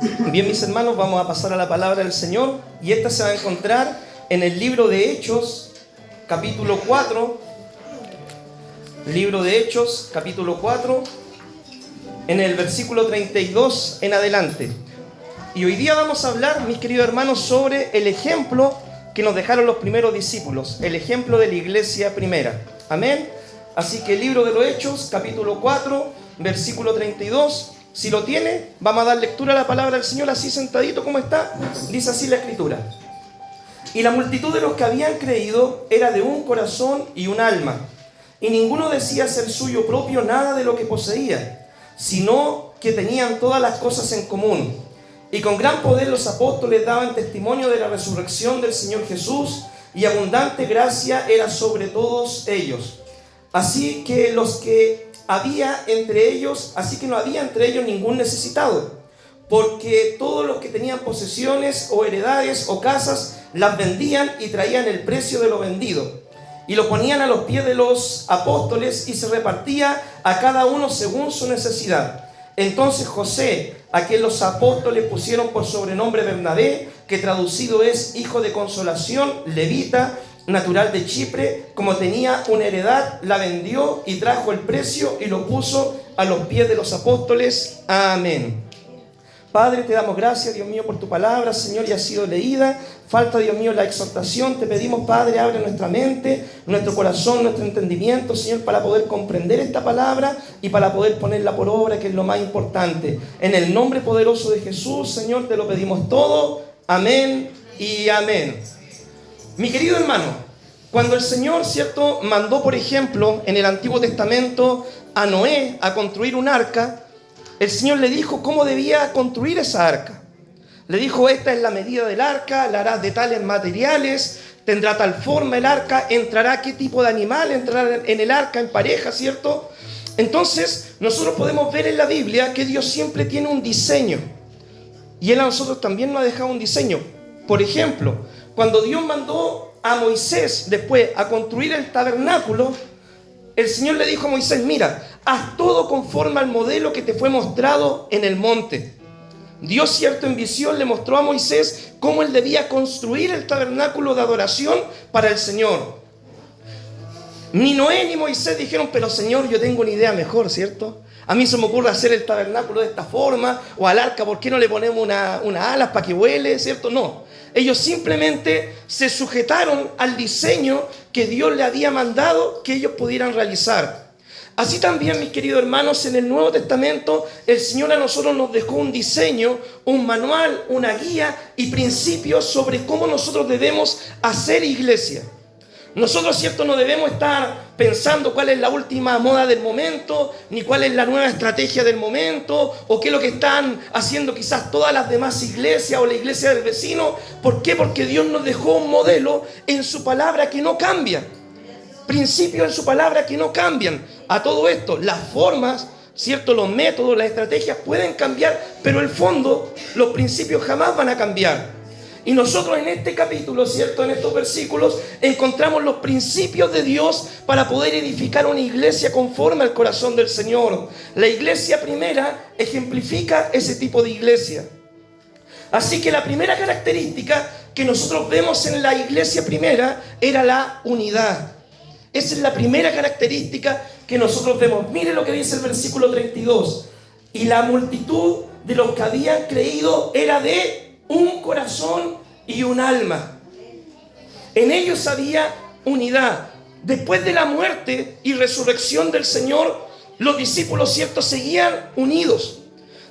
Bien, mis hermanos, vamos a pasar a la palabra del Señor, y esta se va a encontrar en el libro de Hechos, capítulo 4. Libro de Hechos, capítulo 4, en el versículo 32 en adelante. Y hoy día vamos a hablar, mis queridos hermanos, sobre el ejemplo que nos dejaron los primeros discípulos, el ejemplo de la iglesia primera. Amén. Así que el libro de los Hechos, capítulo 4, versículo 32. Si lo tiene, vamos a dar lectura a la palabra del Señor así sentadito como está. Dice así la Escritura: y la multitud de los que habían creído era de un corazón y un alma, y ninguno decía ser suyo propio nada de lo que poseía, sino que tenían todas las cosas en común. Y con gran poder los apóstoles daban testimonio de la resurrección del Señor Jesús, y abundante gracia era sobre todos ellos. Así que no había entre ellos ningún necesitado, porque todos los que tenían posesiones o heredades o casas las vendían y traían el precio de lo vendido, y lo ponían a los pies de los apóstoles, y se repartía a cada uno según su necesidad. Entonces José, a quien los apóstoles pusieron por sobrenombre Bernabé, que traducido es hijo de consolación, levita, natural de Chipre, como tenía una heredad, la vendió y trajo el precio y lo puso a los pies de los apóstoles. Amén. Padre, te damos gracias, Dios mío, por tu palabra, Señor, ya ha sido leída. Falta, Dios mío, la exhortación. Te pedimos, Padre, abre nuestra mente, nuestro corazón, nuestro entendimiento, Señor, para poder comprender esta palabra y para poder ponerla por obra, que es lo más importante. En el nombre poderoso de Jesús, Señor, te lo pedimos todo. Amén y amén. Mi querido hermano, cuando el Señor, ¿cierto?, mandó, por ejemplo, en el Antiguo Testamento a Noé a construir un arca, el Señor le dijo cómo debía construir esa arca. Le dijo: esta es la medida del arca, la harás de tales materiales, tendrá tal forma el arca, entrará qué tipo de animal entrará en el arca, en pareja, ¿cierto? Entonces, nosotros podemos ver en la Biblia que Dios siempre tiene un diseño, y Él a nosotros también nos ha dejado un diseño. Por ejemplo, cuando Dios mandó a Moisés después a construir el tabernáculo, el Señor le dijo a Moisés: mira, haz todo conforme al modelo que te fue mostrado en el monte. Dios, cierto, en visión le mostró a Moisés cómo él debía construir el tabernáculo de adoración para el Señor. Ni Noé ni Moisés dijeron: pero Señor, yo tengo una idea mejor, ¿cierto? A mí se me ocurre hacer el tabernáculo de esta forma, o al arca, ¿por qué no le ponemos unas alas para que vuele, ¿cierto? No. Ellos simplemente se sujetaron al diseño que Dios le había mandado que ellos pudieran realizar. Así también, mis queridos hermanos, en el Nuevo Testamento el Señor a nosotros nos dejó un diseño, un manual, una guía y principios sobre cómo nosotros debemos hacer iglesia. Nosotros, ¿cierto?, no debemos estar pensando cuál es la última moda del momento, ni cuál es la nueva estrategia del momento, o qué es lo que están haciendo quizás todas las demás iglesias o la iglesia del vecino. ¿Por qué? Porque Dios nos dejó un modelo en su palabra que no cambia. Principios en su palabra que no cambian. A todo esto, las formas, ¿cierto?, los métodos, las estrategias pueden cambiar, pero el fondo, los principios jamás van a cambiar. Y nosotros en este capítulo, ¿cierto?, en estos versículos, encontramos los principios de Dios para poder edificar una iglesia conforme al corazón del Señor. La iglesia primera ejemplifica ese tipo de iglesia. Así que la primera característica que nosotros vemos en la iglesia primera era la unidad. Esa es la primera característica que nosotros vemos. Mire lo que dice el versículo 32. Y la multitud de los que habían creído era de un corazón y un alma. En ellos había unidad. Después de la muerte y resurrección del Señor, los discípulos, ¿cierto?, seguían unidos.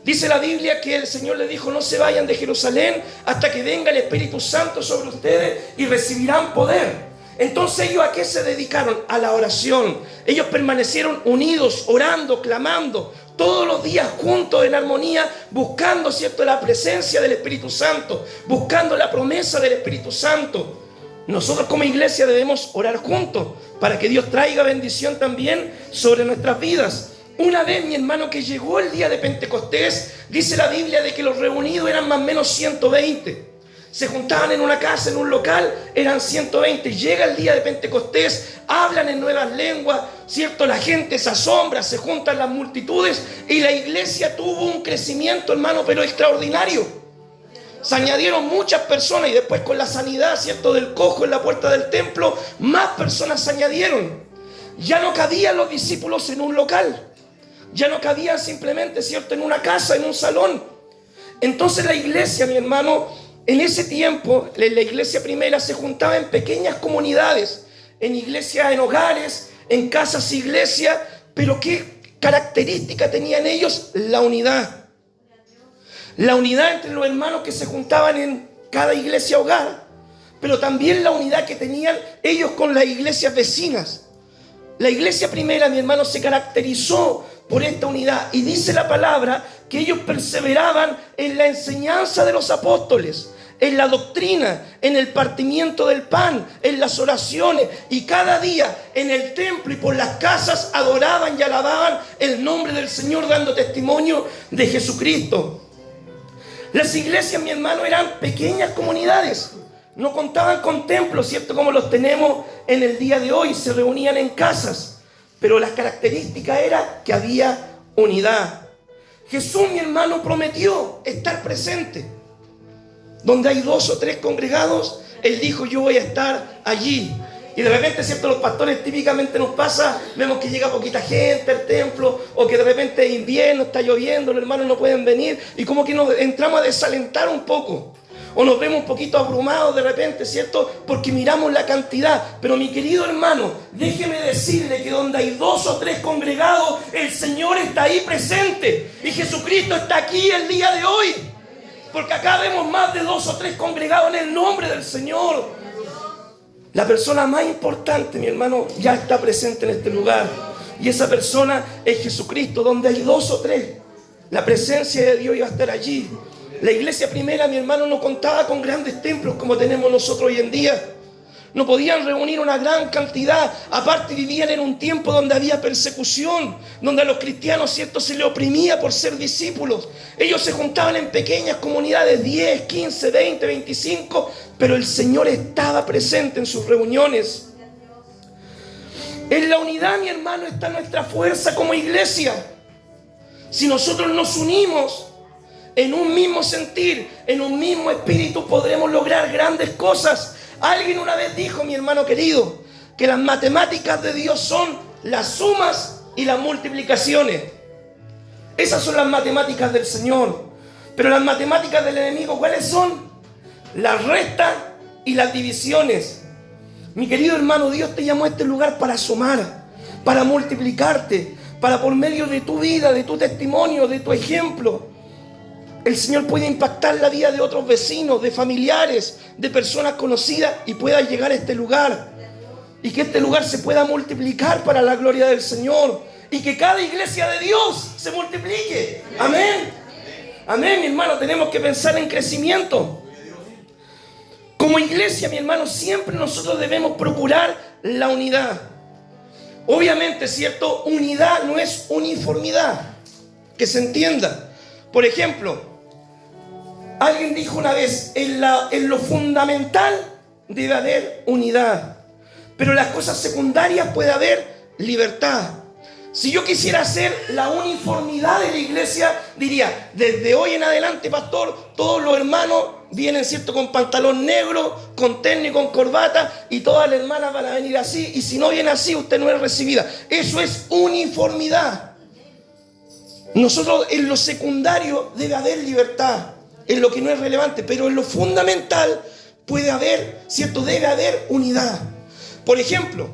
Dice la Biblia que el Señor les dijo: no se vayan de Jerusalén hasta que venga el Espíritu Santo sobre ustedes y recibirán poder. Entonces, ¿ellos a qué se dedicaron? A la oración. Ellos permanecieron unidos, orando, clamando, todos los días juntos en armonía, buscando, ¿cierto?, la presencia del Espíritu Santo, buscando la promesa del Espíritu Santo. Nosotros como iglesia debemos orar juntos para que Dios traiga bendición también sobre nuestras vidas. Una vez, mi hermano, que llegó el día de Pentecostés, dice la Biblia de que los reunidos eran más o menos 120. Se juntaban en una casa, en un local, eran 120. Llega el día de Pentecostés, hablan en nuevas lenguas, ¿cierto? La gente se asombra, se juntan las multitudes y la iglesia tuvo un crecimiento, hermano, pero extraordinario. Se añadieron muchas personas y después con la sanidad, ¿cierto?, del cojo en la puerta del templo, más personas se añadieron. Ya no cabían los discípulos en un local. Ya no cabían simplemente, ¿cierto?, en una casa, en un salón. Entonces la iglesia, mi hermano, en ese tiempo, la iglesia primera se juntaba en pequeñas comunidades, en iglesias, en hogares, en casas iglesias, pero ¿qué característica tenían ellos? La unidad. La unidad entre los hermanos que se juntaban en cada iglesia hogar, pero también la unidad que tenían ellos con las iglesias vecinas. La iglesia primera, mi hermano, se caracterizó por esta unidad y dice la palabra que ellos perseveraban en la enseñanza de los apóstoles, en la doctrina, en el partimiento del pan, en las oraciones, y cada día en el templo y por las casas adoraban y alababan el nombre del Señor, dando testimonio de Jesucristo. Las iglesias, mi hermano, eran pequeñas comunidades. No contaban con templos, ¿cierto?, como los tenemos en el día de hoy. Se reunían en casas. Pero la característica era que había unidad. Jesús, mi hermano, prometió estar presente. Donde hay 2 o 3 congregados, Él dijo, yo voy a estar allí. Y de repente, ¿cierto?, los pastores típicamente nos pasa, vemos que llega poquita gente al templo, o que de repente es invierno, está lloviendo, los hermanos no pueden venir, y como que nos entramos a desalentar un poco. O nos vemos un poquito abrumados de repente, ¿cierto?, porque miramos la cantidad. Pero mi querido hermano, déjeme decirle que donde hay 2 o 3 congregados, el Señor está ahí presente. Y Jesucristo está aquí el día de hoy. Porque acá vemos más de 2 o 3 congregados en el nombre del Señor. La persona más importante, mi hermano, ya está presente en este lugar. Y esa persona es Jesucristo. Donde hay 2 o 3, la presencia de Dios iba a estar allí. La iglesia primera, mi hermano, no contaba con grandes templos como tenemos nosotros hoy en día. No podían reunir una gran cantidad. Aparte, vivían en un tiempo donde había persecución, donde a los cristianos, ¿cierto?, se les oprimía por ser discípulos. Ellos se juntaban en pequeñas comunidades, 10, 15, 20, 25, pero el Señor estaba presente en sus reuniones. En la unidad, mi hermano, está nuestra fuerza como iglesia. Si nosotros nos unimos en un mismo sentir, en un mismo espíritu, podremos lograr grandes cosas. Alguien una vez dijo, mi hermano querido, que las matemáticas de Dios son las sumas y las multiplicaciones. Esas son las matemáticas del Señor. Pero las matemáticas del enemigo, ¿cuáles son? Las restas y las divisiones. Mi querido hermano, Dios te llamó a este lugar para sumar, para multiplicarte, para por medio de tu vida, de tu testimonio, de tu ejemplo, el Señor puede impactar la vida de otros vecinos, de familiares, de personas conocidas, y pueda llegar a este lugar. Y que este lugar se pueda multiplicar para la gloria del Señor. Y que cada iglesia de Dios se multiplique. Amén. Amén, mi hermano. Tenemos que pensar en crecimiento. Como iglesia, mi hermano, siempre nosotros debemos procurar la unidad. Obviamente, ¿cierto? Unidad no es uniformidad. Que se entienda. Por ejemplo, alguien dijo una vez, en lo fundamental debe haber unidad, pero en las cosas secundarias puede haber libertad. Si yo quisiera hacer la uniformidad de la iglesia, diría, desde hoy en adelante, pastor, todos los hermanos vienen, ¿cierto?, con pantalón negro, con terno y con corbata, y todas las hermanas van a venir así, y si no viene así, usted no es recibida. Eso es uniformidad. Nosotros en lo secundario debe haber libertad, en lo que no es relevante, pero en lo fundamental puede haber, ¿cierto?, debe haber unidad. Por ejemplo,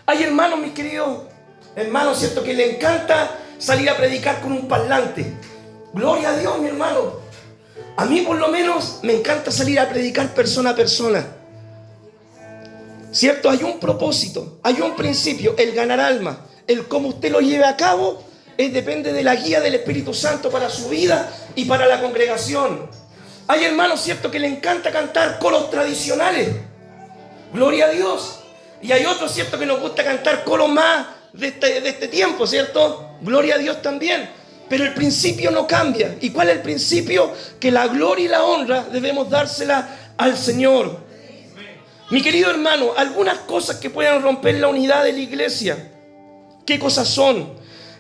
hay hermanos, mis queridos hermanos, ¿cierto?, que le encanta salir a predicar con un parlante. Gloria a Dios, mi hermano. A mí por lo menos me encanta salir a predicar persona a persona. ¿Cierto? Hay un propósito, hay un principio, el ganar alma. El cómo usted lo lleve a cabo depende de la guía del Espíritu Santo para su vida y para la congregación. Hay hermanos, ¿cierto?, que le encanta cantar coros tradicionales. Gloria a Dios. Y hay otros, ¿cierto?, que nos gusta cantar coros más de este tiempo, ¿cierto? Gloria a Dios también. Pero el principio no cambia. ¿Y cuál es el principio? Que la gloria y la honra debemos dársela al Señor. Mi querido hermano, algunas cosas que pueden romper la unidad de la iglesia. ¿Qué cosas son?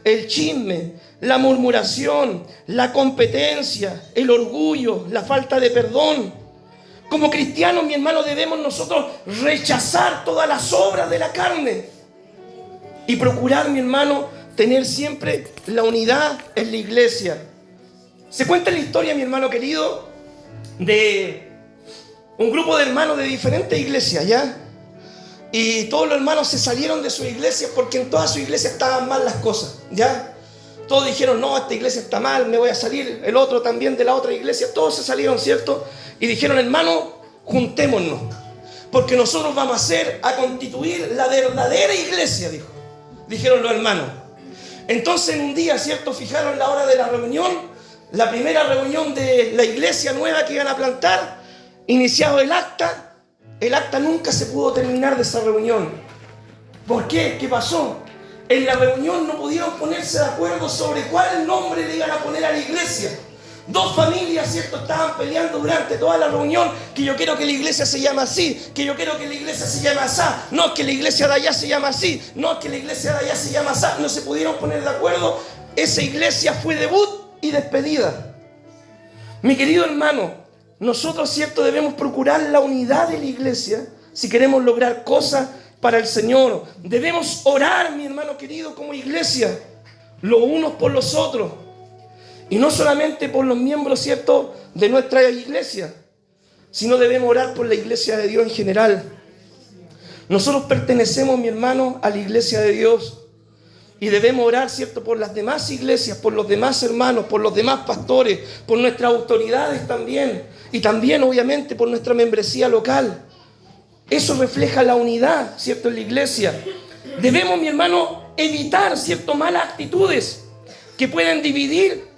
El chisme, la murmuración, la competencia, el orgullo, la falta de perdón. Como cristianos, mi hermano, debemos nosotros rechazar todas las obras de la carne y procurar, mi hermano, tener siempre la unidad en la iglesia. Se cuenta la historia, mi hermano querido, de un grupo de hermanos de diferentes iglesias, ¿ya? Y todos los hermanos se salieron de sus iglesias porque en todas sus iglesias estaban mal las cosas, ¿ya? Todos dijeron, no, esta iglesia está mal, me voy a salir. El otro también de la otra iglesia, todos se salieron, ¿cierto? Y dijeron, hermano, juntémonos, porque nosotros vamos a constituir la verdadera iglesia, dijeron los hermanos. Entonces en un día, ¿cierto?, fijaron la hora de la reunión, la primera reunión de la iglesia nueva que iban a plantar, iniciado el acta nunca se pudo terminar de esa reunión. ¿Por qué? ¿Qué pasó? En la reunión no pudieron ponerse de acuerdo sobre cuál nombre le iban a poner a la iglesia. Dos familias, ¿cierto?, estaban peleando durante toda la reunión, que yo quiero que la iglesia se llame así, que yo quiero que la iglesia se llame así, no, que la iglesia de allá se llama así, no, que la iglesia de allá se llama así. No se pudieron poner de acuerdo. Esa iglesia fue debut y despedida. Mi querido hermano, nosotros, ¿cierto?, debemos procurar la unidad de la iglesia si queremos lograr cosas para el Señor. Debemos orar, mi hermano querido, como iglesia, los unos por los otros. Y no solamente por los miembros, ¿cierto?, de nuestra iglesia, sino debemos orar por la iglesia de Dios en general. Nosotros pertenecemos, mi hermano, a la iglesia de Dios. Y debemos orar, ¿cierto?, por las demás iglesias, por los demás hermanos, por los demás pastores, por nuestras autoridades también. Y también, obviamente, por nuestra membresía local. Eso refleja la unidad, ¿cierto?, en la iglesia. Debemos, mi hermano, evitar, ¿cierto?, malas actitudes que pueden dividir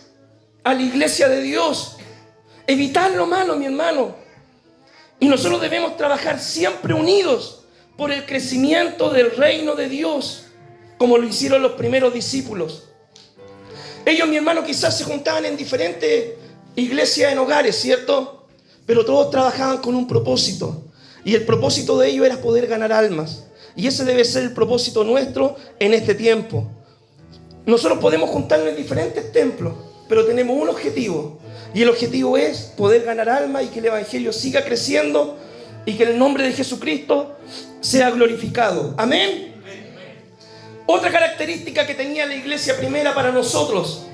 a la iglesia de Dios. Evitar lo malo, mi hermano. Y nosotros debemos trabajar siempre unidos por el crecimiento del reino de Dios, como lo hicieron los primeros discípulos. Ellos, mi hermano, quizás se juntaban en diferentes iglesias en hogares, ¿cierto? Pero todos trabajaban con un propósito. Y el propósito de ellos era poder ganar almas. Y ese debe ser el propósito nuestro en este tiempo. Nosotros podemos juntarnos en diferentes templos, pero tenemos un objetivo. Y el objetivo es poder ganar almas y que el evangelio siga creciendo y que el nombre de Jesucristo sea glorificado. Amén. Otra característica que tenía la iglesia primera para nosotros: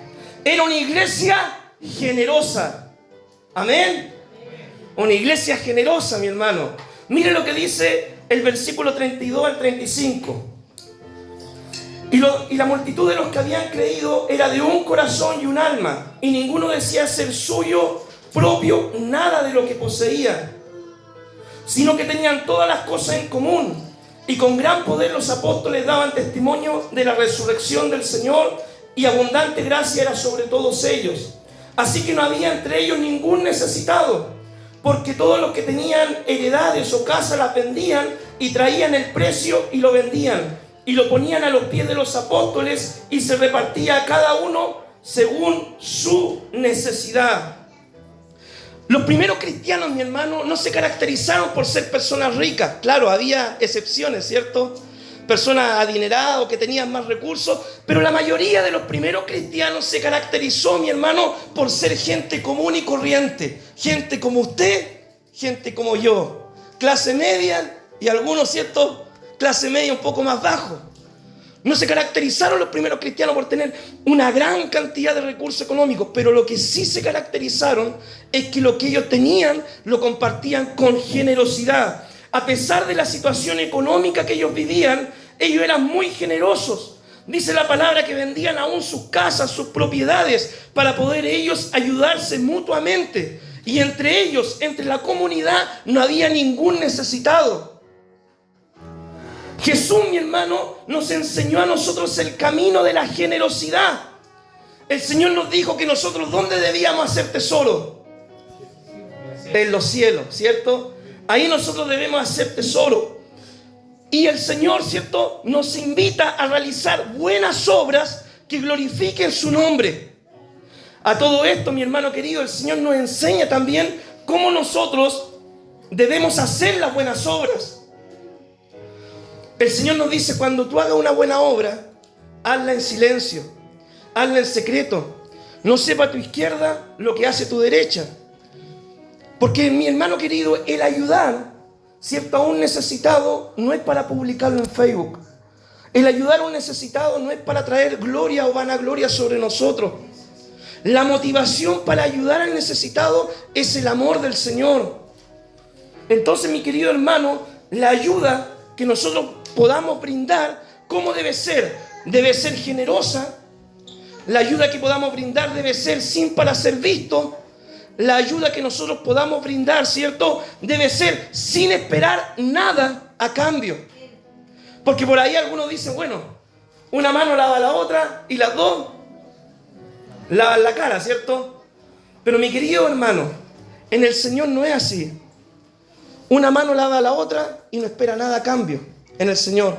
era una iglesia generosa. Amén. Una iglesia generosa, mi hermano. Mire lo que dice el versículo 32 al 35. Y la multitud de los que habían creído era de un corazón y un alma, y ninguno decía ser suyo propio nada de lo que poseía, sino que tenían todas las cosas en común. Y con gran poder los apóstoles daban testimonio de la resurrección del Señor, y abundante gracia era sobre todos ellos. Así que no había entre ellos ningún necesitado, porque todos los que tenían heredades o casas las vendían y traían el precio y lo vendían, y lo ponían a los pies de los apóstoles, y se repartía a cada uno según su necesidad. Los primeros cristianos, mi hermano, no se caracterizaron por ser personas ricas. Claro, había excepciones, ¿cierto? Personas adineradas o que tenían más recursos, pero la mayoría de los primeros cristianos se caracterizó, mi hermano, por ser gente común y corriente. Gente como usted, gente como yo. Clase media y algunos, ¿cierto?, clase media un poco más bajo. No se caracterizaron los primeros cristianos por tener una gran cantidad de recursos económicos, pero lo que sí se caracterizaron es que lo que ellos tenían lo compartían con generosidad. A pesar de la situación económica que ellos vivían, ellos eran muy generosos. Dice la palabra que vendían aún sus casas, sus propiedades, para poder ellos ayudarse mutuamente. Y entre ellos, entre la comunidad, no había ningún necesitado. Jesús, mi hermano, nos enseñó a nosotros el camino de la generosidad. El Señor nos dijo que nosotros, ¿dónde debíamos hacer tesoro? En los cielos, ¿cierto? Ahí nosotros debemos hacer tesoro. Y el Señor, ¿cierto?, nos invita a realizar buenas obras que glorifiquen su nombre. A todo esto, mi hermano querido, el Señor nos enseña también cómo nosotros debemos hacer las buenas obras. El Señor nos dice, cuando tú hagas una buena obra, hazla en silencio, hazla en secreto. No sepa tu izquierda lo que hace tu derecha. Porque, mi hermano querido, el ayudar, ¿cierto?, a un necesitado no es para publicarlo en Facebook. El ayudar a un necesitado no es para traer gloria o vanagloria sobre nosotros. La motivación para ayudar al necesitado es el amor del Señor. Entonces, mi querido hermano, la ayuda que nosotros podamos brindar, ¿cómo debe ser? Debe ser generosa. La ayuda que podamos brindar debe ser sin para ser visto. La ayuda que nosotros podamos brindar, ¿cierto?, debe ser sin esperar nada a cambio. Porque por ahí algunos dicen, bueno, una mano lava la otra y las dos lavan la cara, ¿cierto? Pero mi querido hermano, en el Señor no es así. Una mano lava a la otra y no espera nada a cambio en el Señor.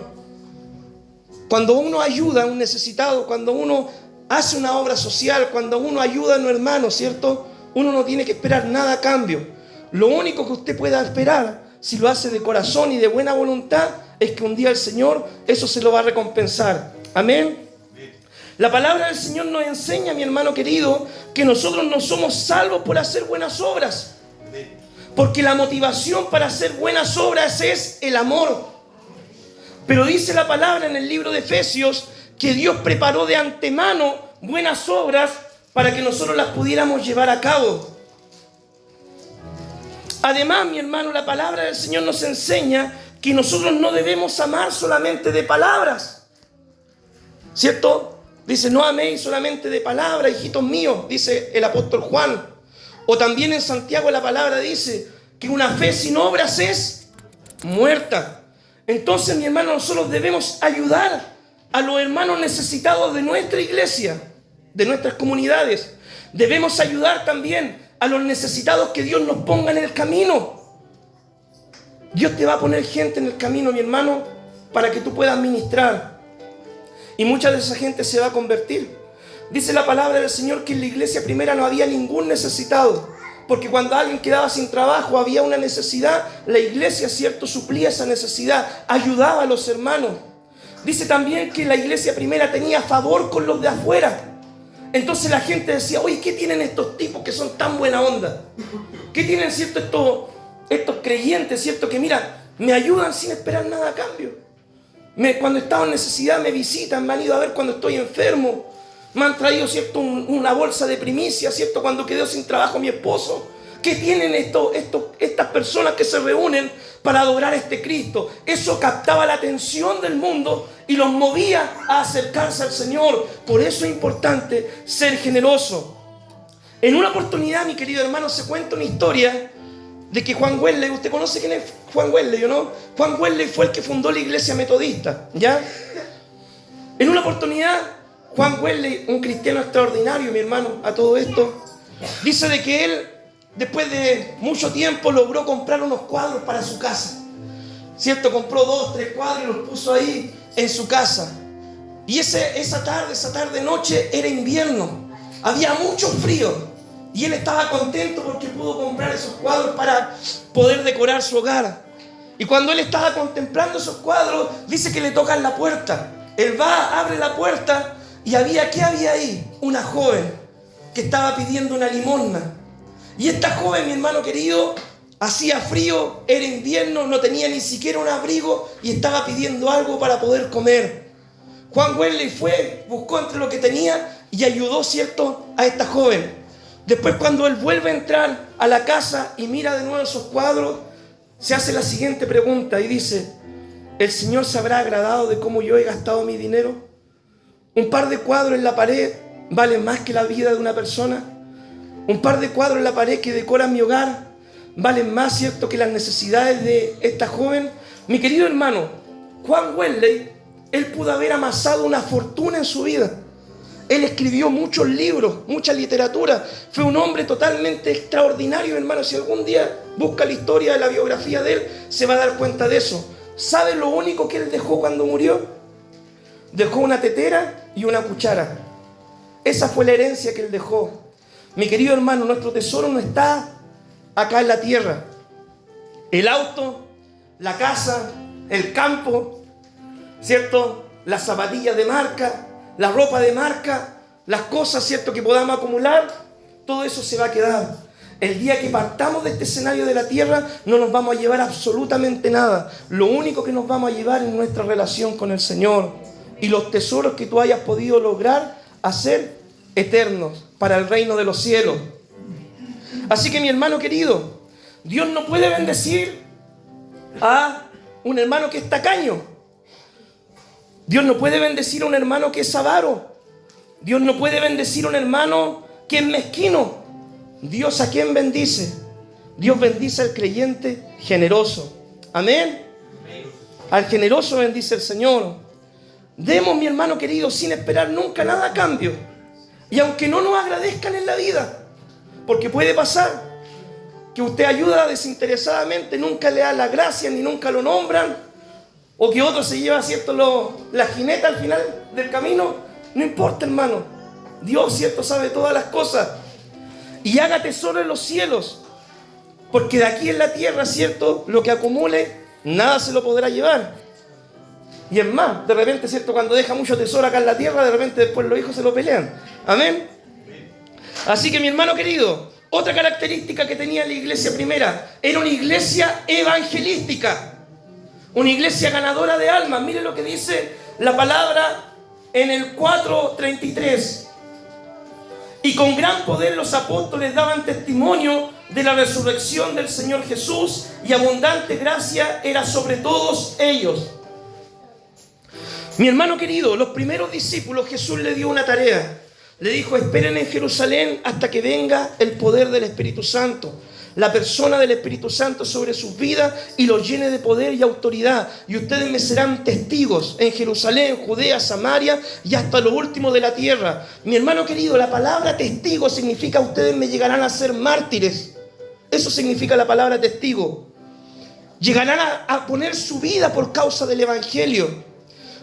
Cuando uno ayuda a un necesitado, cuando uno hace una obra social, cuando uno ayuda a un hermano, ¿cierto?, uno no tiene que esperar nada a cambio. Lo único que usted pueda esperar, si lo hace de corazón y de buena voluntad, es que un día el Señor eso se lo va a recompensar. Amén. La palabra del Señor nos enseña, mi hermano querido, que nosotros no somos salvos por hacer buenas obras. Porque la motivación para hacer buenas obras es el amor. Pero dice la palabra en el libro de Efesios que Dios preparó de antemano buenas obras para que nosotros las pudiéramos llevar a cabo. Además, mi hermano, la palabra del Señor nos enseña que nosotros no debemos amar solamente de palabras, ¿cierto? Dice, no améis solamente de palabras, hijitos míos, dice el apóstol Juan. O también en Santiago la palabra dice que una fe sin obras es muerta. Entonces, mi hermano, nosotros debemos ayudar a los hermanos necesitados de nuestra iglesia, de nuestras comunidades. Debemos ayudar también a los necesitados que Dios nos ponga en el camino. Dios te va a poner gente en el camino, mi hermano, para que tú puedas ministrar. Y mucha de esa gente se va a convertir. Dice la palabra del Señor que en la iglesia primera no había ningún necesitado. Porque cuando alguien quedaba sin trabajo, había una necesidad, la iglesia, cierto, suplía esa necesidad, ayudaba a los hermanos. Dice también que la iglesia primera tenía favor con los de afuera. Entonces la gente decía, oye, ¿qué tienen estos tipos que son tan buena onda? ¿Qué tienen, cierto, estos creyentes, cierto, que mira, me ayudan sin esperar nada a cambio? Cuando he estado en necesidad me visitan, me han ido a ver cuando estoy enfermo. Me han traído, cierto, una bolsa de primicia, cierto, cuando quedó sin trabajo mi esposo. ¿Qué tienen estas personas que se reúnen para adorar a este Cristo? Eso captaba la atención del mundo y los movía a acercarse al Señor. Por eso es importante ser generoso. En una oportunidad, mi querido hermano, se cuenta una historia de que Juan Wesley, usted conoce quién es Juan Wesley, ¿o no? Juan Wesley fue el que fundó la iglesia metodista, ¿ya? En una oportunidad, Juan Wesley, un cristiano extraordinario, mi hermano, a todo esto, dice de que él, después de mucho tiempo, logró comprar unos cuadros para su casa, ¿cierto? Compró 2, 3 cuadros y los puso ahí en su casa. Y esa tarde, noche, era invierno, había mucho frío. Y él estaba contento porque pudo comprar esos cuadros para poder decorar su hogar. Y cuando él estaba contemplando esos cuadros, dice que le tocan la puerta. Él va, abre la puerta y ¿qué había ahí? Una joven que estaba pidiendo una limosna. Y esta joven, mi hermano querido, hacía frío, era invierno, no tenía ni siquiera un abrigo y estaba pidiendo algo para poder comer. Juan Wesley fue, buscó entre lo que tenía y ayudó, ¿cierto?, a esta joven. Después, cuando él vuelve a entrar a la casa y mira de nuevo esos cuadros, se hace la siguiente pregunta y dice, ¿el Señor se habrá agradado de cómo yo he gastado mi dinero? Un par de cuadros en la pared valen más que la vida de una persona. Un par de cuadros en la pared que decoran mi hogar valen más, ¿cierto?, que las necesidades de esta joven. Mi querido hermano, Juan Wesley, él pudo haber amasado una fortuna en su vida. Él escribió muchos libros, mucha literatura. Fue un hombre totalmente extraordinario, hermano. Si algún día busca la historia de la biografía de él, se va a dar cuenta de eso. ¿Sabe lo único que él dejó cuando murió? Dejó una tetera y una cuchara. Esa fue la herencia que él dejó. Mi querido hermano, nuestro tesoro no está acá en la tierra. El auto, la casa, el campo, ¿cierto? Las zapatillas de marca, la ropa de marca, las cosas, ¿cierto?, que podamos acumular, todo eso se va a quedar. El día que partamos de este escenario de la tierra, no nos vamos a llevar absolutamente nada. Lo único que nos vamos a llevar es nuestra relación con el Señor y los tesoros que tú hayas podido lograr hacer eternos para el reino de los cielos. Así que, mi hermano querido, Dios no puede bendecir a un hermano que es tacaño. Dios no puede bendecir a un hermano que es avaro. Dios no puede bendecir a un hermano que es mezquino. Dios, ¿a quién bendice? Dios bendice al creyente generoso. Amén. Al generoso bendice el Señor. Demos, mi hermano querido, sin esperar nunca nada a cambio. Y aunque no nos agradezcan en la vida, porque puede pasar que usted ayuda desinteresadamente, nunca le da la gracia ni nunca lo nombran, o que otro se lleva, ¿cierto?, la jineta al final del camino. No importa, hermano. Dios, ¿cierto?, sabe todas las cosas. Y haga tesoro en los cielos, porque de aquí en la tierra, ¿cierto?, lo que acumule, nada se lo podrá llevar. Y es más, de repente, ¿cierto?, cuando deja mucho tesoro acá en la tierra, de repente después los hijos se lo pelean. Amén. Así que, mi hermano querido, otra característica que tenía la iglesia primera, era una iglesia evangelística, una iglesia ganadora de almas. Mire lo que dice la palabra en el 4:33. Y con gran poder los apóstoles daban testimonio de la resurrección del Señor Jesús, y abundante gracia era sobre todos ellos. Mi hermano querido, los primeros discípulos, Jesús le dio una tarea. Le dijo: esperen en Jerusalén hasta que venga el poder del Espíritu Santo, la persona del Espíritu Santo sobre sus vidas, y los llene de poder y autoridad. Y ustedes me serán testigos en Jerusalén, Judea, Samaria y hasta lo último de la tierra. Mi hermano querido, la palabra testigo significa: ustedes me llegarán a ser mártires. Eso significa la palabra testigo. Llegarán a poner su vida por causa del Evangelio.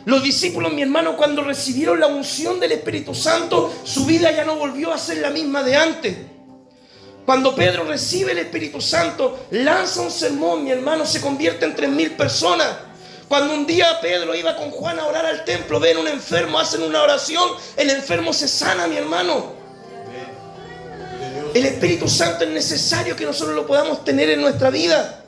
Los discípulos, mi hermano, cuando recibieron la unción del Espíritu Santo, su vida ya no volvió a ser la misma de antes. Cuando Pedro recibe el Espíritu Santo, lanza un sermón, mi hermano, se convierte en 3.000 personas. Cuando un día Pedro iba con Juan a orar al templo, ven un enfermo, hacen una oración, el enfermo se sana, mi hermano. El Espíritu Santo es necesario que nosotros lo podamos tener en nuestra vida.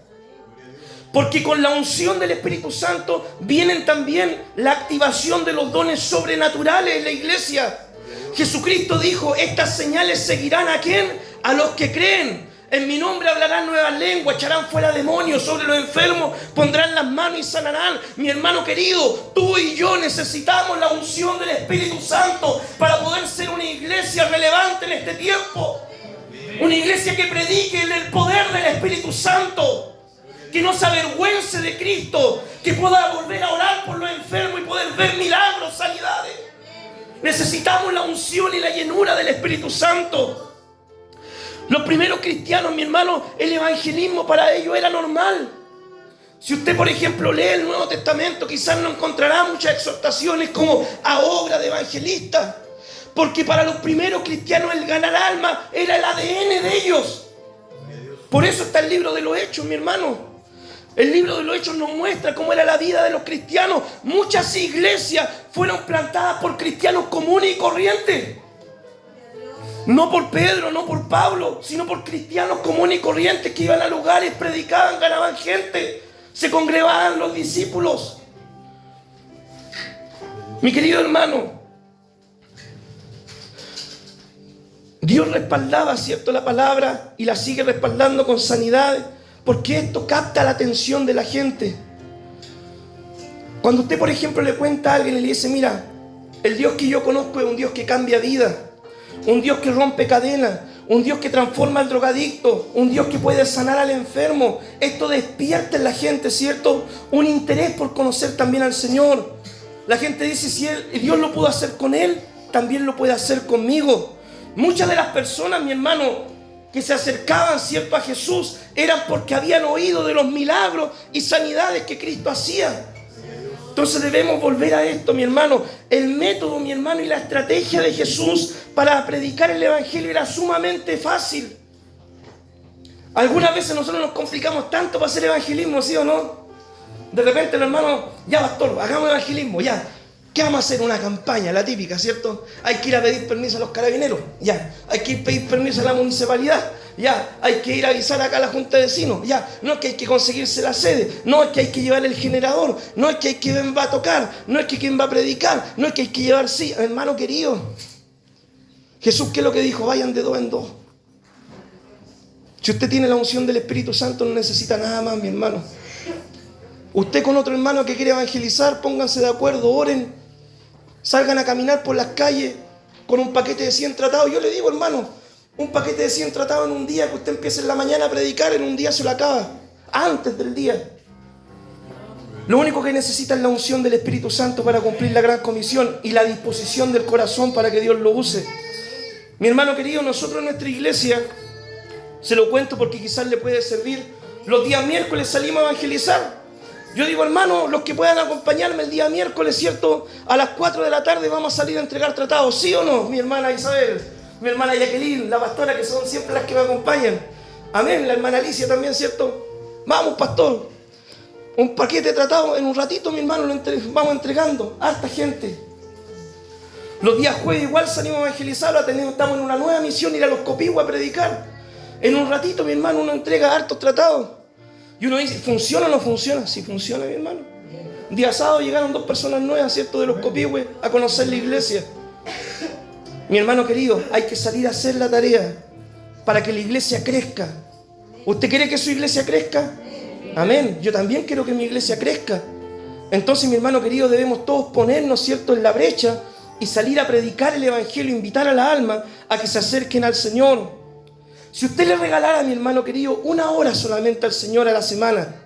Porque con la unción del Espíritu Santo vienen también la activación de los dones sobrenaturales en la iglesia. Jesucristo dijo: estas señales seguirán ¿a quién? A los que creen. En mi nombre hablarán nuevas lenguas, echarán fuera demonios, sobre los enfermos pondrán las manos y sanarán. Mi hermano querido, tú y yo necesitamos la unción del Espíritu Santo para poder ser una iglesia relevante en este tiempo. Una iglesia que predique el poder del Espíritu Santo, que no se avergüence de Cristo, que pueda volver a orar por los enfermos y poder ver milagros, sanidades. Necesitamos la unción y la llenura del Espíritu Santo. Los primeros cristianos, mi hermano, el evangelismo para ellos era normal. Si usted, por ejemplo, lee el Nuevo Testamento, quizás no encontrará muchas exhortaciones como a obra de evangelista, porque para los primeros cristianos el ganar alma era el ADN de ellos. Por eso está el libro de los Hechos, mi hermano. El libro de los Hechos nos muestra cómo era la vida de los cristianos. Muchas iglesias fueron plantadas por cristianos comunes y corrientes. No por Pedro, no por Pablo, sino por cristianos comunes y corrientes que iban a lugares, predicaban, ganaban gente, se congregaban los discípulos. Mi querido hermano, Dios respaldaba, ¿cierto?, la palabra, y la sigue respaldando con sanidades, porque esto capta la atención de la gente. Cuando usted, por ejemplo, le cuenta a alguien y le dice: mira, el Dios que yo conozco es un Dios que cambia vida, un Dios que rompe cadenas, un Dios que transforma al drogadicto, un Dios que puede sanar al enfermo. Esto despierta en la gente, ¿cierto?, un interés por conocer también al Señor. La gente dice: si Dios lo pudo hacer con él, también lo puede hacer conmigo. Muchas de las personas, mi hermano, que se acercaban, ¿cierto?, a Jesús, eran porque habían oído de los milagros y sanidades que Cristo hacía. Entonces debemos volver a esto, mi hermano. El método, mi hermano, y la estrategia de Jesús para predicar el Evangelio era sumamente fácil. Algunas veces nosotros nos complicamos tanto para hacer evangelismo, ¿sí o no? De repente, los hermanos, ya pastor, hagamos evangelismo, ya. ¿Qué vamos a hacer? Una campaña, la típica, ¿cierto? Hay que ir a pedir permiso a los carabineros, ya. Hay que ir a pedir permiso a la municipalidad, ya. Hay que ir a avisar acá a la junta de vecinos, ya. No es que hay que conseguirse la sede, no es que hay que llevar el generador, no es que hay que quién va a tocar, no es que quién va a predicar, no es que hay que llevar, sí, hermano querido. Jesús, ¿qué es lo que dijo? Vayan de dos en dos. Si usted tiene la unción del Espíritu Santo, no necesita nada más, mi hermano. Usted con otro hermano que quiere evangelizar, pónganse de acuerdo, oren, salgan a caminar por las calles con un paquete de 100 tratados. Yo le digo, hermano, un paquete de 100 tratados en un día, que usted empiece en la mañana a predicar, en un día se lo acaba, antes del día. Lo único que necesita es la unción del Espíritu Santo para cumplir la gran comisión y la disposición del corazón para que Dios lo use. Mi hermano querido, nosotros en nuestra iglesia, se lo cuento porque quizás le puede servir, los días miércoles salimos a evangelizar. Yo digo, hermano, los que puedan acompañarme el día miércoles, ¿cierto? A las 4 de la tarde vamos a salir a entregar tratados, ¿sí o no? Mi hermana Isabel, mi hermana Jacqueline, la pastora, que son siempre las que me acompañan. Amén, la hermana Alicia también, ¿cierto? Vamos, pastor. Un paquete de tratados, en un ratito, mi hermano, vamos entregando. Harta gente. Los días jueves igual salimos a evangelizar, estamos en una nueva misión, ir a los Copihue a predicar. En un ratito, mi hermano, uno entrega hartos tratados. Y uno dice, ¿funciona o no funciona? Sí funciona, mi hermano. Un día sábado llegaron 2 personas nuevas, ¿cierto?, de los Copihue a conocer la iglesia. Mi hermano querido, hay que salir a hacer la tarea para que la iglesia crezca. ¿Usted quiere que su iglesia crezca? Amén. Yo también quiero que mi iglesia crezca. Entonces, mi hermano querido, debemos todos ponernos, ¿cierto?, en la brecha y salir a predicar el Evangelio, invitar a la alma a que se acerquen al Señor. Si usted le regalara, mi hermano querido, 1 hora solamente al Señor a la semana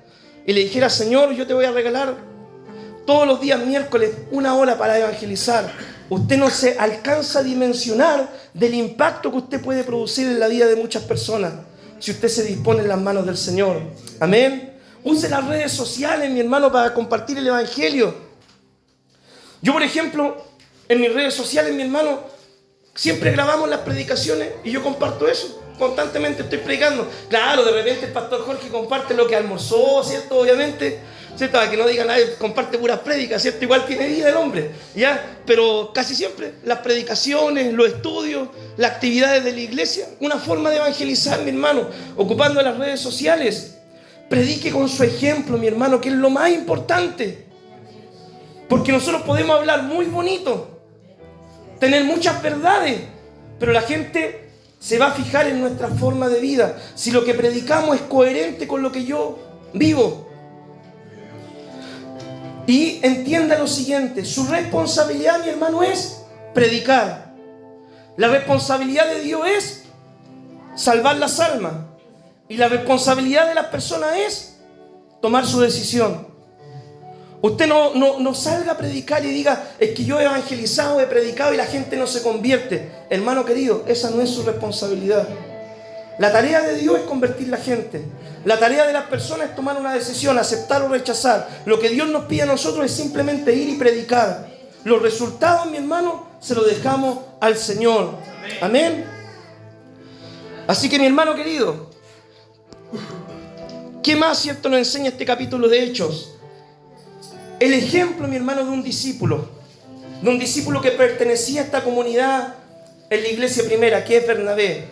y le dijera, Señor, yo te voy a regalar todos los días miércoles 1 hora para evangelizar, usted no se alcanza a dimensionar del impacto que usted puede producir en la vida de muchas personas si usted se dispone en las manos del Señor. Amén. Use las redes sociales, mi hermano, para compartir el Evangelio. Yo, por ejemplo, en mis redes sociales, mi hermano, siempre grabamos las predicaciones y yo comparto eso. Constantemente estoy predicando. Claro, de repente el pastor Jorge comparte lo que almorzó, ¿cierto? Obviamente, ¿cierto? Para que no digan, nadie comparte puras prédicas, ¿cierto? Igual tiene vida el hombre, ¿ya? Pero casi siempre las predicaciones, los estudios, las actividades de la iglesia, una forma de evangelizar, mi hermano, ocupando las redes sociales. Predique con su ejemplo, mi hermano, que es lo más importante. Porque nosotros podemos hablar muy bonito, tener muchas verdades, pero la gente se va a fijar en nuestra forma de vida, si lo que predicamos es coherente con lo que yo vivo. Y entienda lo siguiente, su responsabilidad, mi hermano, es predicar. La responsabilidad de Dios es salvar las almas. Y la responsabilidad de las personas es tomar su decisión. Usted no salga a predicar y diga, es que yo he evangelizado, he predicado y la gente no se convierte. Hermano querido, esa no es su responsabilidad. La tarea de Dios es convertir la gente. La tarea de las personas es tomar una decisión, aceptar o rechazar. Lo que Dios nos pide a nosotros es simplemente ir y predicar. Los resultados, mi hermano, se los dejamos al Señor. Amén. Así que, mi hermano querido, ¿qué más, cierto, nos enseña este capítulo de Hechos? El ejemplo, mi hermano, de un discípulo que pertenecía a esta comunidad en la iglesia primera, que es Bernabé.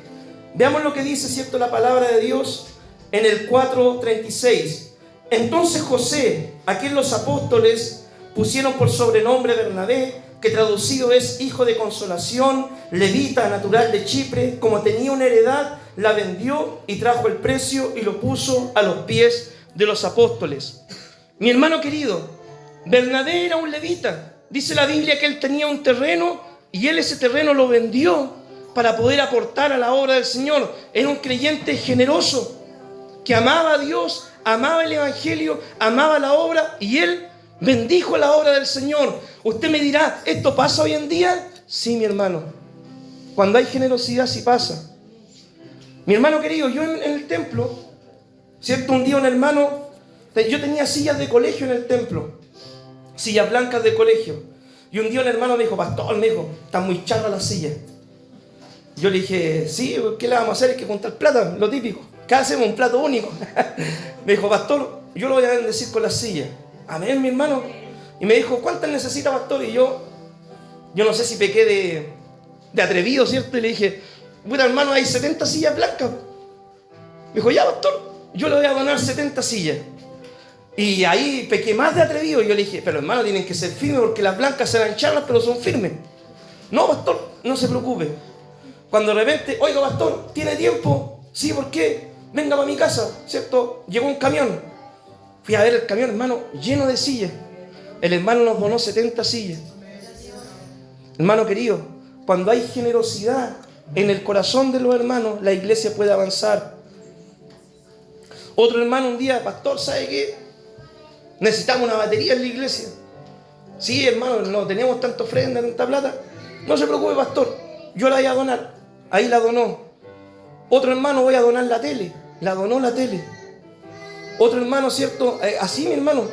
Veamos lo que dice, ¿cierto?, la palabra de Dios en el 4:36. Entonces José, a quien los apóstoles pusieron por sobrenombre Bernabé, que traducido es hijo de consolación, levita, natural de Chipre, como tenía una heredad, la vendió y trajo el precio y lo puso a los pies de los apóstoles. Mi hermano querido, Bernabé era un levita. Dice la Biblia que él tenía un terreno y él ese terreno lo vendió para poder aportar a la obra del Señor. Era un creyente generoso que amaba a Dios, amaba el Evangelio, amaba la obra y él bendijo la obra del Señor. Usted me dirá, ¿esto pasa hoy en día? Sí, mi hermano. Cuando hay generosidad sí pasa. Mi hermano querido, yo en el templo, ¿cierto? Un día un hermano, yo tenía sillas de colegio en el templo. sillas blancas de colegio. Y un día un hermano me dijo, pastor, me dijo, están muy charras las sillas. Yo le dije, sí, ¿qué le vamos a hacer? Hay que juntar plata, lo típico. ¿Qué hacemos? Un plato único. Me dijo, pastor, yo lo voy a bendecir con las sillas. Amén, mi hermano. Y me dijo, ¿cuántas necesita, pastor? Y yo no sé si pequé de atrevido, ¿cierto? Y le dije, bueno, hermano, hay 70 sillas blancas. Me dijo, ya, pastor, yo le voy a donar 70 sillas. Y ahí pequé más de atrevido. Y yo le dije, pero hermano, tienen que ser firmes porque las blancas serán charlas, pero son firmes. No, pastor, no se preocupe. Cuando de repente, oiga, pastor, ¿tiene tiempo? Sí, ¿por qué? Venga para mi casa, ¿cierto? Llegó un camión. Fui a ver el camión, hermano, lleno de sillas. El hermano nos donó 70 sillas. Hermano querido, cuando hay generosidad en el corazón de los hermanos, la iglesia puede avanzar. Otro hermano un día, pastor, ¿sabe qué? Necesitamos una batería en la iglesia. Sí, hermano, no tenemos tanta ofrenda, tanta plata. No se preocupe, pastor, yo la voy a donar. Ahí la donó. Otro hermano, voy a donar la tele. La donó la tele. Otro hermano, ¿cierto? Así, mi hermano.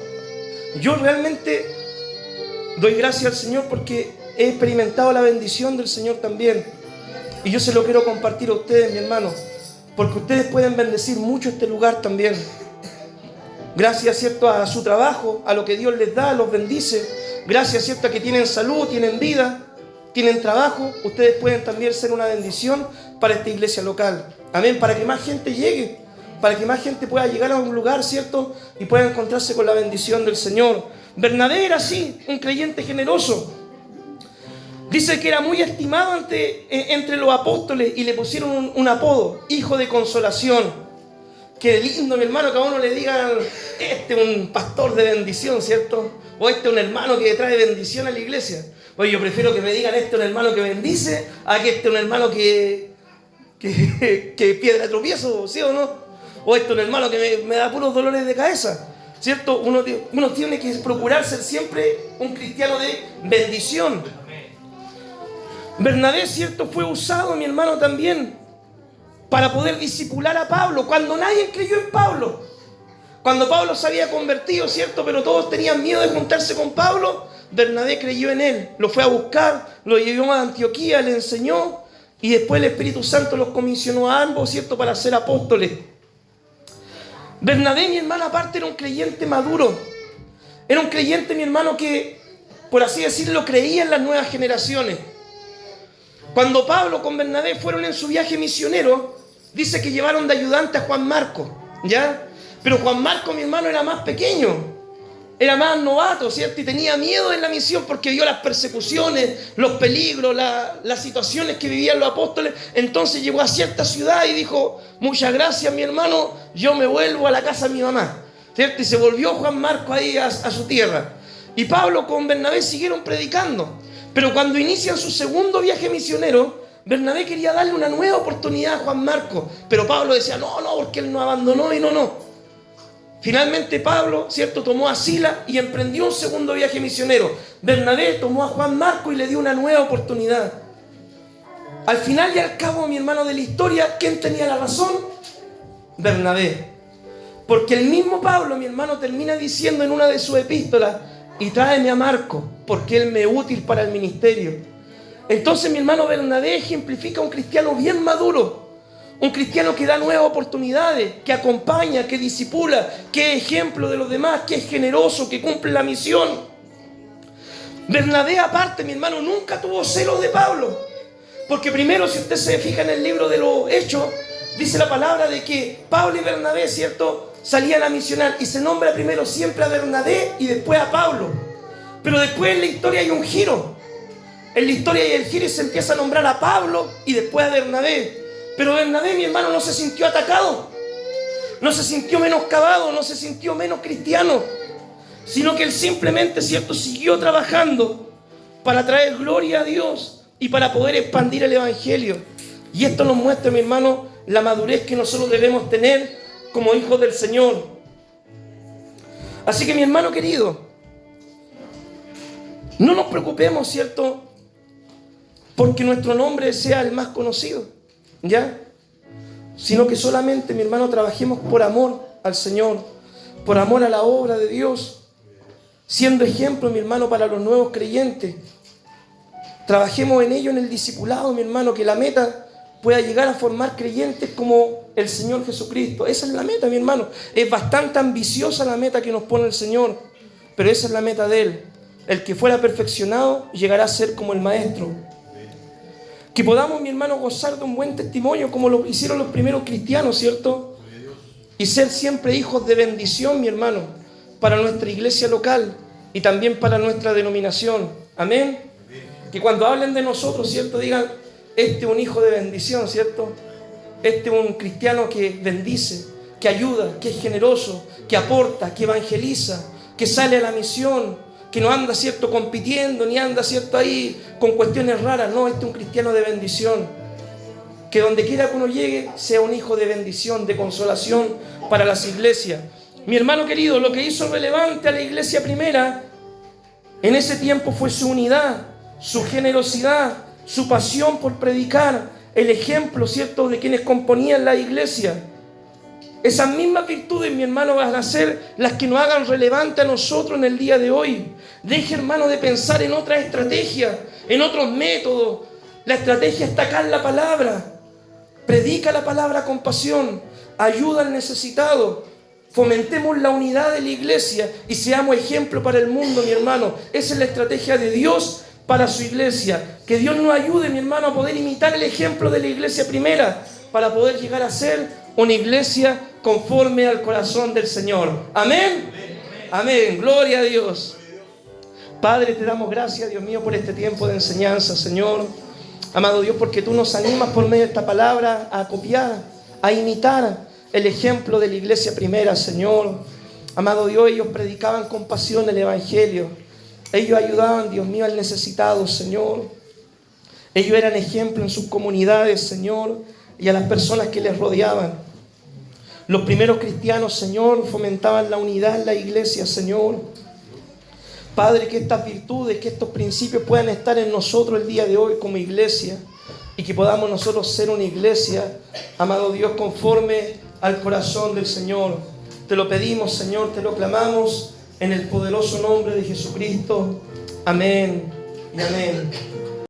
Yo realmente doy gracias al Señor porque he experimentado la bendición del Señor también. Y yo se lo quiero compartir a ustedes, mi hermano, porque ustedes pueden bendecir mucho este lugar también. Gracias, ¿cierto?, a su trabajo, a lo que Dios les da, los bendice. Gracias, ¿cierto?, a que tienen salud, tienen vida, tienen trabajo. Ustedes pueden también ser una bendición para esta iglesia local. Amén, para que más gente llegue, para que más gente pueda llegar a un lugar, ¿cierto?, y pueda encontrarse con la bendición del Señor. Bernabé era así, un creyente generoso. Dice que era muy estimado entre los apóstoles y le pusieron un apodo, hijo de consolación. Qué lindo, mi hermano, que a uno le digan, este es un pastor de bendición, ¿cierto? O este es un hermano que trae bendición a la iglesia. Pues yo prefiero que me digan, este es un hermano que bendice, a que este es un hermano que piedra de tropiezo, ¿sí o no? O este es un hermano que me da puros dolores de cabeza, ¿cierto? Uno tiene que procurar ser siempre un cristiano de bendición. Bernabé, ¿cierto?, fue usado, mi hermano, también para poder discipular a Pablo, cuando nadie creyó en Pablo. Cuando Pablo se había convertido, ¿cierto?, pero todos tenían miedo de juntarse con Pablo, Bernabé creyó en él, lo fue a buscar, lo llevó a Antioquía, le enseñó, y después el Espíritu Santo los comisionó a ambos, ¿cierto?, para ser apóstoles. Bernabé, mi hermano, aparte era un creyente maduro. Era un creyente, mi hermano, que, por así decirlo, creía en las nuevas generaciones. Cuando Pablo con Bernabé fueron en su viaje misionero, dice que llevaron de ayudante a Juan Marcos, ¿ya? Pero Juan Marcos, mi hermano, era más pequeño, era más novato, ¿cierto? Y tenía miedo en la misión porque vio las persecuciones, los peligros, las situaciones que vivían los apóstoles. Entonces llegó a cierta ciudad y dijo, muchas gracias, mi hermano, yo me vuelvo a la casa de mi mamá, ¿cierto? Y se volvió Juan Marcos ahí a su tierra. Y Pablo con Bernabé siguieron predicando. Pero cuando inician su segundo viaje misionero, Bernabé quería darle una nueva oportunidad a Juan Marcos. Pero Pablo decía, no, porque él nos abandonó y no. Finalmente Pablo, ¿cierto?, tomó a Silas y emprendió un segundo viaje misionero. Bernabé tomó a Juan Marcos y le dio una nueva oportunidad. Al final y al cabo, mi hermano, de la historia, ¿quién tenía la razón? Bernabé. Porque el mismo Pablo, mi hermano, termina diciendo en una de sus epístolas, y tráeme a Marcos, porque él me es útil para el ministerio. Entonces, mi hermano, Bernabé ejemplifica un cristiano bien maduro, un cristiano que da nuevas oportunidades, que acompaña, que discipula, que es ejemplo de los demás, que es generoso, que cumple la misión. Bernabé, aparte, mi hermano, nunca tuvo celos de Pablo, porque primero, si usted se fija en el libro de los Hechos, dice la palabra de que Pablo y Bernabé, ¿cierto?, salían a misionar, y se nombra primero siempre a Bernabé y después a Pablo. Pero después en la historia hay un giro. En la historia hay el giro y se empieza a nombrar a Pablo y después a Bernabé. Pero Bernabé, mi hermano, no se sintió atacado, no se sintió menoscabado, no se sintió menos cristiano, sino que él simplemente, ¿cierto?, siguió trabajando para traer gloria a Dios y para poder expandir el evangelio. Y esto nos muestra, mi hermano, la madurez que nosotros debemos tener como hijos del Señor. Así que, mi hermano querido, no nos preocupemos, ¿cierto?, porque nuestro nombre sea el más conocido, ¿ya? Sino que solamente, mi hermano, trabajemos por amor al Señor, por amor a la obra de Dios. siendo ejemplo, mi hermano, para los nuevos creyentes. Trabajemos en ello en el discipulado, mi hermano, que la meta pueda llegar a formar creyentes como el Señor Jesucristo. Esa es la meta, mi hermano. Es bastante ambiciosa la meta que nos pone el Señor, pero esa es la meta de Él. El que fuera perfeccionado llegará a ser como el Maestro. Que podamos, mi hermano, gozar de un buen testimonio como lo hicieron los primeros cristianos, ¿cierto? Y ser siempre hijos de bendición, mi hermano, para nuestra iglesia local y también para nuestra denominación. Amén. Que cuando hablen de nosotros, ¿cierto? Digan, este es un hijo de bendición, ¿cierto? Este es un cristiano que bendice, que ayuda, que es generoso, que aporta, que evangeliza, que sale a la misión, que no anda, ¿cierto?, compitiendo, ni anda, ¿cierto?, ahí con cuestiones raras. No, este es un cristiano de bendición. Que donde quiera que uno llegue, sea un hijo de bendición, de consolación para las iglesias. Mi hermano querido, lo que hizo relevante a la iglesia primera en ese tiempo fue su unidad, su generosidad, su pasión por predicar, el ejemplo, ¿cierto?, de quienes componían la iglesia. Esas mismas virtudes, mi hermano, van a ser las que nos hagan relevante a nosotros en el día de hoy. Deje, hermano, de pensar en otras estrategias, en otros métodos. La estrategia está acá en la palabra. Predica la palabra con pasión. Ayuda al necesitado. Fomentemos la unidad de la iglesia y seamos ejemplo para el mundo, mi hermano. Esa es la estrategia de Dios para su iglesia. Que Dios nos ayude, mi hermano, a poder imitar el ejemplo de la iglesia primera para poder llegar a ser una iglesia conforme al corazón del Señor. Amén. Amén. Gloria a Dios. Padre, te damos gracias, Dios mío, por este tiempo de enseñanza, Señor. Amado Dios, porque tú nos animas por medio de esta palabra a copiar, a imitar el ejemplo de la iglesia primera, Señor. Amado Dios, ellos predicaban con pasión el evangelio. Ellos ayudaban, Dios mío, al necesitado, Señor. Ellos eran ejemplo en sus comunidades, Señor, y a las personas que les rodeaban. Los primeros cristianos, Señor, fomentaban la unidad en la iglesia, Señor. Padre, que estas virtudes, que estos principios puedan estar en nosotros el día de hoy como iglesia y que podamos nosotros ser una iglesia, amado Dios, conforme al corazón del Señor. Te lo pedimos, Señor, te lo clamamos en el poderoso nombre de Jesucristo. Amén y amén.